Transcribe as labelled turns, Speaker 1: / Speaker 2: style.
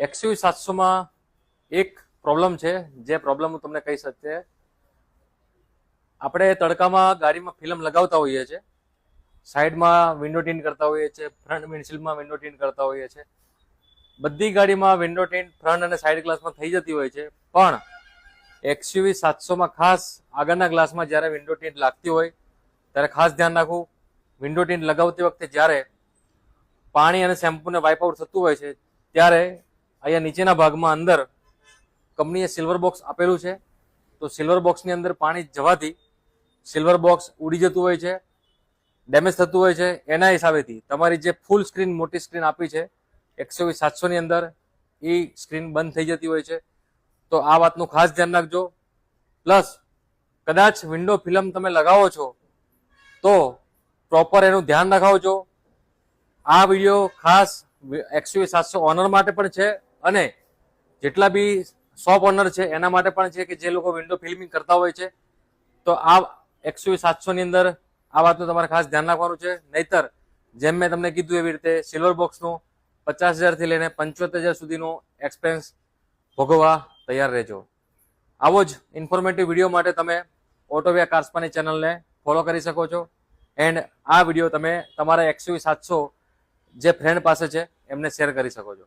Speaker 1: XUV 700માં એક problem છે, જે પ્રોબ્લેમ હું તમને કહી શકીએ. આપણે તડકામાં ગાડીમાં ફિલ્મ લગાવતા હોઈએ છીએ, સાઈડમાં વિન્ડો ટીન્ટ કરતા હોઈએ છીએ, ફ્રન્ટ વિન્ડશીલ્ડમાં વિન્ડો ટીન્ટ કરતા હોઈએ છીએ. બધી ગાડીમાં વિન્ડો ટીન્ટ ફ્રન્ટ અને સાઈડ ગ્લાસમાં થઈ જતી હોય છે, પણ XUV 700માં ખાસ આગળના ગ્લાસમાં જ્યારે વિન્ડો ટીન્ટ લાગતી હોય ત્યારે ખાસ ધ્યાન રાખવું. વિન્ડો ટીન્ટ લગાવતી વખતે જ્યારે પાણી અને શેમ્પૂને વાઇપ આઉટ થતું હોય છે ત્યારે અહીંયા નીચેના ભાગમાં અંદર કંપનીએ સિલ્વર બોક્સ આપેલું છે, તો સિલ્વર બોક્સની અંદર પાણી જવાથી સિલ્વર બોક્સ ઉડી જતું હોય છે, ડેમેજ થતું હોય છે. એના હિસાબેથી તમારી જે ફૂલ સ્ક્રીન મોટી સ્ક્રીન આપી છે XUV 700ની અંદર એ સ્ક્રીન બંધ થઈ જતી હોય છે. તો આ વાતનું ખાસ ધ્યાન રાખજો. પ્લસ કદાચ વિન્ડો ફિલ્મ તમે લગાવો છો તો પ્રોપર એનું ધ્યાન રખાવજો. આ વિડીયો ખાસ XUV 700 ઓનર માટે પણ છે અને જેટલા બી શોપ ઓનર છે એના માટે પણ છે કે જે લોકો વિન્ડો ફિલ્મિંગ કરતા હોય છે. તો આ XUV 700 ની અંદર આ વાતનું તમારે ખાસ ધ્યાન રાખવાનું છે. નહીતર જેમ મેં તમને કીધું એવી રીતે સિલ્વર બોક્સનું 50,000 થી લઈને 75,000 સુધીનો એક્સપેન્સ ભોગવવા તૈયાર રહેજો. આવો જ ઇન્ફોર્મેટિવ વિડીયો માટે તમે ઓટોવિયા કાર્સપાની ચેનલને ફોલો કરી શકો છો. એન્ડ આ વિડીયો તમે તમારા XUV 700 જે ફ્રેન્ડ પાસે છે એમને શેર કરી શકો છો.